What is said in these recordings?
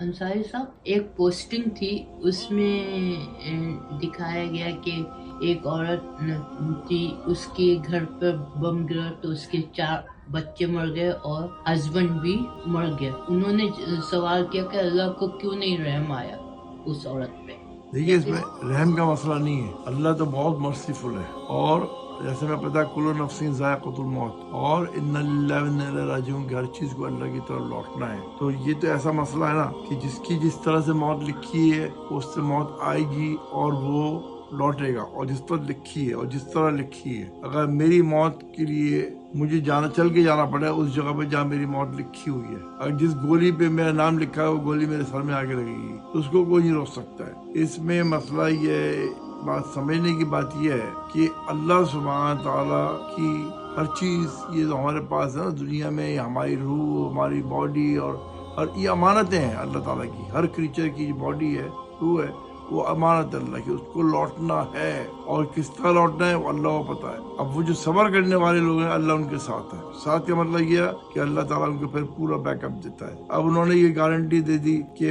अंसारी साहब, एक पोस्टिंग थी, उसमें दिखाया गया कि एक औरत थी, उसके घर पर बम गिरा तो उसके 4 बच्चे मर गए और हस्बैंड भी मर गया। उन्होंने सवाल किया कि अल्लाह को क्यों नहीं रहम आया उस औरत पे। देखिए, इसमें रहम का मसला नहीं है, अल्लाह तो बहुत मर्सीफुल है। और जैसे मैं पता कुल्लु नफ्सिन ज़ायक़तुल मौत और इन्ना लिल्लाहि व इन्ना इलैहि राजिऊन की हर चीज को अल्लाह की तरफ लौटना है। तो ये तो ऐसा मसला है ना कि जिसकी जिस तरह से मौत लिखी है उससे मौत आएगी और वो लौटेगा, और जिस तरह लिखी है और जिस तरह लिखी है। अगर मेरी मौत के लिए मुझे चल के जाना पड़ा उस जगह पे जहाँ मेरी मौत लिखी हुई है, अगर जिस गोली पे मेरा नाम लिखा है वो गोली मेरे सर में आके लगेगी, तो उसको कोई नहीं रोक सकता है। इसमें मसला ये बात समझने की बात यह है कि अल्लाह सुब्हान ताला की हर चीज ये जो हमारे पास है ना दुनिया में, हमारी रूह, हमारी बॉडी और ये अमानतें हैं अल्लाह ताला की। हर क्रीचर की बॉडी है, रूह है, वो अमानत अल्लाह की, उसको लौटना है और किस तरह लौटना है वो अल्लाह को पता है। अब वो जो सबर करने वाले लोग हैं अल्लाह उनके साथ है। साथ का मतलब ये है कि अल्लाह ताला उनको फिर पूरा बैकअप देता है। अब उन्होंने ये गारंटी दे दी कि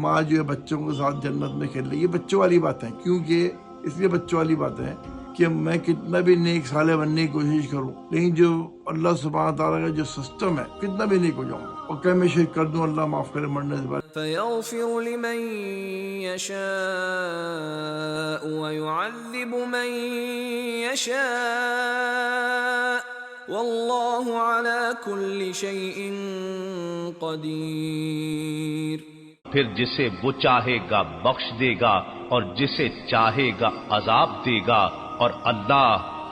माँ जो है बच्चों के साथ जन्नत में खेल रही है। ये बच्चों वाली बात है, क्योंकि इसलिए बच्चों वाली बात है कि मैं कितना भी नेक साले बनने की कोशिश करूं, लेकिन जो अल्लाह सुब्हान ताला का जो सिस्टम है कितना भी नेक हो जाऊंगा और क्या मैं शिरक कर दूं, अल्लाह माफ करे मरने से बाद। فيغفر لمن يشاء ويعذب من يشاء والله على كل شيء قدير۔ پھر جسے وہ چاہے گا بخش دے گا اور جسے چاہے گا عذاب دے گا، اور اللہ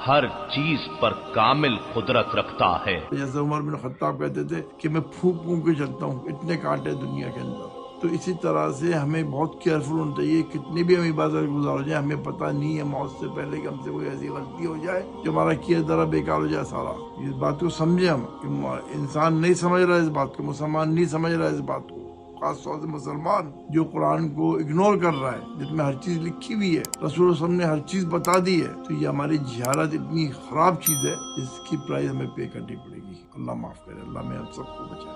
ہر چیز پر کامل قدرت رکھتا ہے۔ جیسے عمر بن خطاب کہتے تھے کہ میں پھونک پھونک کے چلتا ہوں، اتنے کانٹے دنیا کے اندر۔ تو اسی طرح سے ہمیں بہت کیئرفل ہونا چاہیے، کتنی بھی ہم عبادت گزار ہو جائیں، ہمیں پتہ نہیں ہے موت سے پہلے کہ ہم سے کوئی ایسی غلطی ہو جائے جو ہمارا کیا ذرا بیکار ہو جائے سارا۔ اس بات کو سمجھیں ہم کہ انسان نہیں سمجھ رہا اس بات کو، مسلمان نہیں سمجھ رہا اس بات کو، خاص طور سے مسلمان جو قرآن کو اگنور کر رہا ہے، جس میں ہر چیز لکھی ہوئی ہے، رسول اللہ صلی اللہ علیہ وسلم نے ہر چیز بتا دی ہے۔ تو یہ ہماری جہالت اتنی خراب چیز ہے، اس کی پرائز ہمیں پے کرنی پڑے گی۔ اللہ معاف کرے، اللہ میں ہم سب کو بچائے۔